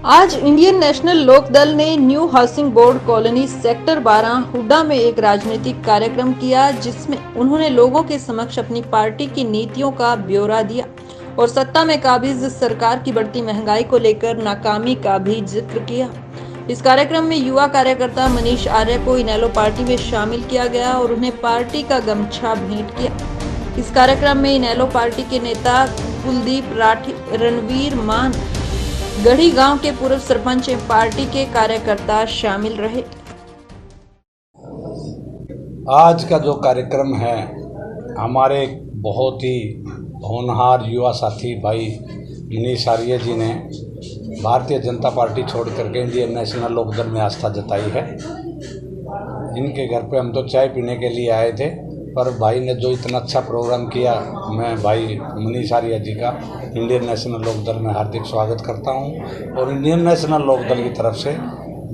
आज Indian national Lokdal ने new housing board colony sector 12 Hooda में एक राजनीतिक कार्यक्रम किया, जिसमें उन्होंने लोगों के समक्ष अपनी पार्टी की नीतियों का ब्यौरा दिया और सत्ता में काबिज सरकार की बढ़ती महंगाई को लेकर नाकामी का भी जिक्र किया। इस कार्यक्रम में युवा कार्यकर्ता मनीष आर्य को इनेलो पार्टी में शामिल किया गया और उन्हें पार्टी का गमछा भेंट किया। इस कार्यक्रम में इनेलो पार्टी के नेता कुलदीप राठी, रणवीर मान, गढ़ी गांव के पूर्व सरपंच एवं पार्टी के कार्यकर्ता शामिल रहे। आज का जो कार्यक्रम है, हमारे बहुत ही होनहार युवा साथी भाई मनीष आर्य जी ने भारतीय जनता पार्टी छोड़ करके इंडियन नेशनल लोकदल में आस्था जताई है। इनके घर पे हम तो चाय पीने के लिए आए थे, पर भाई ने जो इतना अच्छा प्रोग्राम किया, मैं भाई मनीष आर्य जी का इंडियन नेशनल लोकदल में हार्दिक स्वागत करता हूं और इंडियन नेशनल लोकदल की तरफ से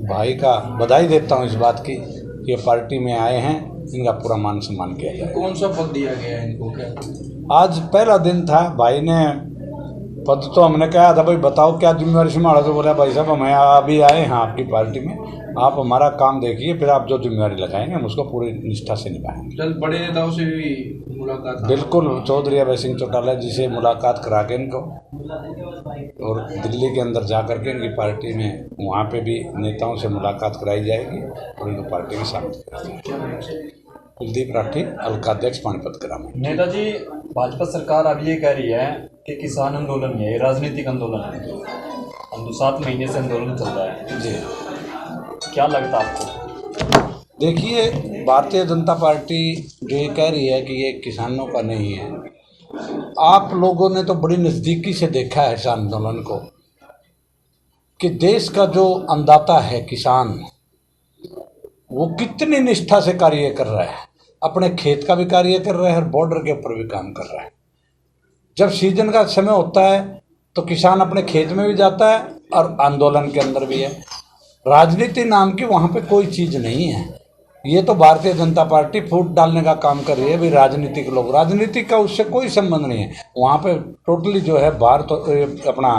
भाई का बधाई देता हूं इस बात की कि ये पार्टी में आए हैं, इनका पूरा मान सम्मान किया जाए। कौन सा पद दिया गया है इनको? क्या आज पहला दिन था, भाई ने पद तो हमने कहा था भाई बताओ क्या जिम्मेवारी संभाला, तो बोला भाई साहब हम अभी आए हैं आपकी पार्टी में, आप हमारा काम देखिए, फिर आप जो जिम्मेवारी लगाएंगे हम उसको पूरी निष्ठा से निभाएंगे। जल्द बड़े नेताओं से भी मुलाकात? बिल्कुल, चौधरी अभय सिंह चौटाला जी से मुलाकात करा के इनको और दिल्ली के अंदर जा करके इनकी पार्टी में वहाँ पे भी नेताओं से मुलाकात कराई जाएगी और इनको पार्टी में शामिल कराया जाएगा। कुलदीप राठी, अलकाध्यक्ष पानीपत ग्राम। नेताजी, भाजपा सरकार अब ये कह रही है कि किसान आंदोलन है, राजनीतिक आंदोलन है, हम 7 महीने से आंदोलन चल रहा है जी, क्या लगता है आपको? देखिए, भारतीय जनता पार्टी जो ये कह रही है कि ये किसानों का नहीं है, आप लोगों ने तो बड़ी नज़दीकी से देखा है इस आंदोलन को कि देश का जो अन्नदाता है किसान, वो कितनी निष्ठा से कार्य कर रहा है, अपने खेत का भी कार्य कर रहा है और बॉर्डर के ऊपर भी काम कर रहा है। जब सीजन का समय होता है तो किसान अपने खेत में भी जाता है और आंदोलन के अंदर भी है। राजनीति नाम की वहाँ पे कोई चीज़ नहीं है। ये तो भारतीय जनता पार्टी फूट डालने का काम कर रही है। भाई राजनीतिक लोग, राजनीति का उससे कोई संबंध नहीं है। वहाँ पे टोटली जो है अपना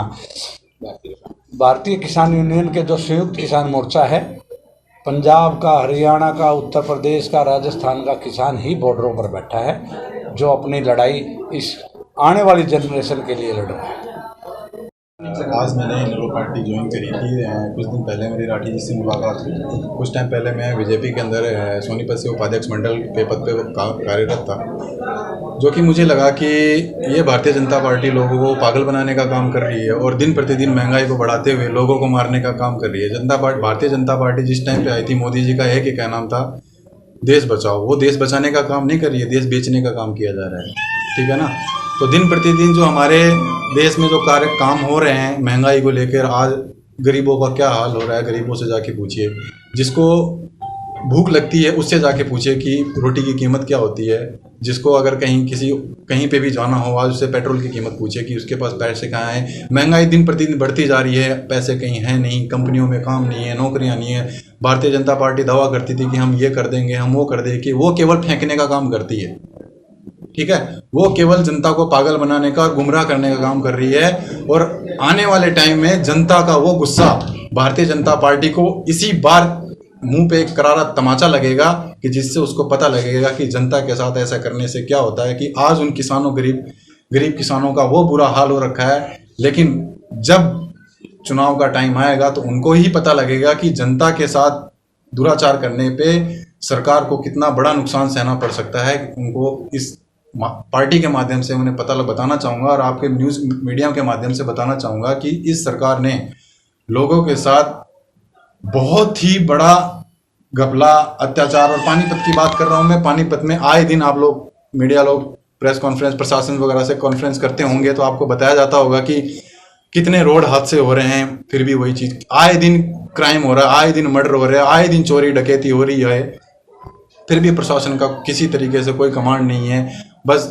भारतीय किसान यूनियन के जो संयुक्त किसान मोर्चा है, पंजाब का, हरियाणा का, उत्तर प्रदेश का, राजस्थान का किसान ही बॉर्डरों पर बैठा है, जो अपनी लड़ाई इस आने वाली जनरेशन के लिए लड़ रहा है। आज मैंने इनेलो पार्टी ज्वाइन करी थी। कुछ दिन पहले मेरी राठी जी से मुलाकात हुई। कुछ टाइम पहले मैं बीजेपी के अंदर सोनीपत से उपाध्यक्ष मंडल के पद पे कार्यरत था, जो कि मुझे लगा कि ये भारतीय जनता पार्टी लोगों को पागल बनाने का काम कर रही है और दिन प्रतिदिन महंगाई को बढ़ाते हुए लोगों को मारने का काम कर रही है। भारतीय जनता पार्टी जिस टाइम पे आई थी, मोदी जी का एक ही क्या नाम था, देश बचाओ। वो देश बचाने का काम नहीं कर रही है, देश बेचने का काम किया जा रहा है, ठीक है ना। तो दिन प्रतिदिन जो हमारे देश में जो काम हो रहे हैं महंगाई को लेकर, आज गरीबों का क्या हाल हो रहा है, गरीबों से जाके पूछिए। जिसको भूख लगती है उससे जाके पूछिए कि रोटी की कीमत क्या होती है। जिसको अगर कहीं पे भी जाना हो, आज उससे पेट्रोल की कीमत पूछिए कि उसके पास पैसे कहाँ हैं। महंगाई दिन प्रतिदिन बढ़ती जा रही है, पैसे कहीं हैं नहीं, कंपनियों में काम नहीं है, नौकरियाँ नहीं है। भारतीय जनता पार्टी दावा करती थी कि हम ये कर देंगे, हम वो कर देंगे, वो केवल फेंकने का काम करती है, ठीक है। वो केवल जनता को पागल बनाने का, गुमराह करने का काम कर रही है। और आने वाले टाइम में जनता का वो गुस्सा भारतीय जनता पार्टी को इसी बार मुंह पे एक करारा तमाचा लगेगा कि जिससे उसको पता लगेगा कि जनता के साथ ऐसा करने से क्या होता है। कि आज उन किसानों, गरीब किसानों का वो बुरा हाल हो रखा है, लेकिन जब चुनाव का टाइम आएगा तो उनको ही पता लगेगा कि जनता के साथ दुराचार करने पे सरकार को कितना बड़ा नुकसान सहना पड़ सकता है। उनको इस पार्टी के माध्यम से उन्हें बताना चाहूँगा और आपके न्यूज़ मीडिया के माध्यम से बताना चाहूँगा कि इस सरकार ने लोगों के साथ बहुत ही बड़ा घपला, अत्याचार, और पानीपत की बात कर रहा हूँ मैं। पानीपत में आए दिन आप लोग, मीडिया लोग, प्रेस कॉन्फ्रेंस, प्रशासन वगैरह से कॉन्फ्रेंस करते होंगे तो आपको बताया जाता होगा कि कितने रोड हादसे हो रहे हैं। फिर भी वही चीज़, आए दिन क्राइम हो रहा है, आए दिन मर्डर हो रहा है, आए दिन चोरी डकैती हो रही है, फिर भी प्रशासन का किसी तरीके से कोई कमांड नहीं है। बस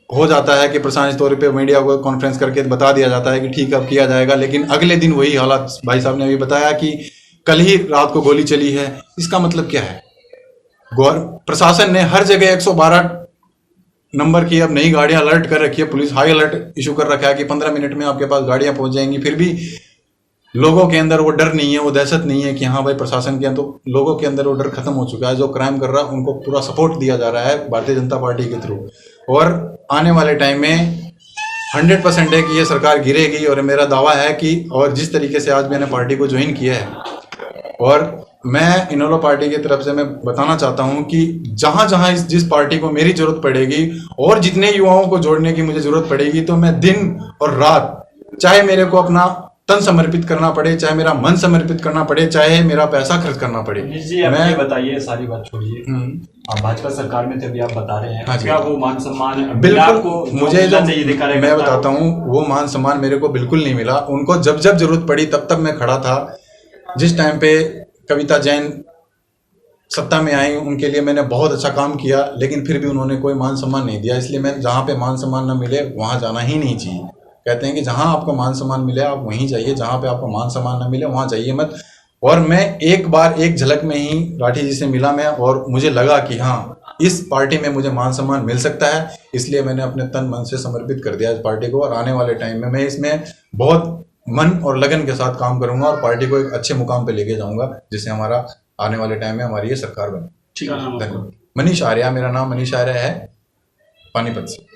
हो जाता है कि प्रशासनिक तौर पे मीडिया को कॉन्फ्रेंस करके बता दिया जाता है कि ठीक अब किया जाएगा, लेकिन अगले दिन वही हालात। भाई साहब ने अभी बताया कि कल ही रात को गोली चली है। इसका मतलब क्या है? प्रशासन ने हर जगह 112 नंबर की अब नई गाड़ियां अलर्ट कर रखी है, पुलिस हाई अलर्ट इशू कर रखा है कि 15 मिनट में आपके पास गाड़ियां पहुंच जाएंगी। फिर भी लोगों के अंदर वो डर नहीं है, वो दहशत नहीं है कि हाँ भाई प्रशासन के तो लोगों के अंदर वो डर खत्म हो चुका है। जो क्राइम कर रहा है उनको पूरा सपोर्ट दिया जा रहा है भारतीय जनता पार्टी के थ्रू। और आने वाले टाइम में 100% है कि ये सरकार गिरेगी। और मेरा दावा है कि और जिस तरीके से आज मैंने पार्टी को ज्वाइन किया है और मैं इनेलो पार्टी की तरफ से मैं बताना चाहता हूं कि जहां जहां जिस पार्टी को मेरी जरूरत पड़ेगी और जितने युवाओं को जोड़ने की मुझे जरूरत पड़ेगी तो मैं दिन और रात, चाहे मेरे को अपना तन समर्पित करना पड़े, चाहे मेरा मन समर्पित करना पड़े, चाहे मेरा पैसा खर्च करना पड़े। जी आप ये बताइए, सारी बात छोड़िए, आप भाजपा सरकार में थे अभी आप बता रहे हैं, हाँ क्या वो मान सम्मान बिल्कुल मुझे जो चाहिए मैं बताता हूँ वो मान सम्मान मेरे को बिल्कुल नहीं मिला। उनको जब जब जरूरत पड़ी तब तक मैं खड़ा था। जिस टाइम पे कविता जैन सत्ता में आई उनके लिए मैंने बहुत अच्छा काम किया, लेकिन फिर भी उन्होंने कोई मान सम्मान नहीं दिया। इसलिए मैं जहाँ पे मान सम्मान न मिले वहाँ जाना ही नहीं चाहिए। कहते हैं कि जहाँ आपको मान सम्मान मिले आप वहीं जाइए, जहाँ पे आपको मान सम्मान न मिले वहाँ जाइए मत। और मैं एक बार एक झलक में ही राठी जी से मिला मैं, और मुझे लगा कि हाँ इस पार्टी में मुझे मान सम्मान मिल सकता है, इसलिए मैंने अपने तन मन से समर्पित कर दिया इस पार्टी को। और आने वाले टाइम में मैं इसमें बहुत मन और लगन के साथ काम करूंगा और पार्टी को एक अच्छे मुकाम पे लेके जाऊंगा, जिससे हमारा आने वाले टाइम में हमारी ये सरकार बने। ठीक है। धन्यवाद। मनीष आर्या, मेरा नाम मनीष आर्या है, पानीपत से।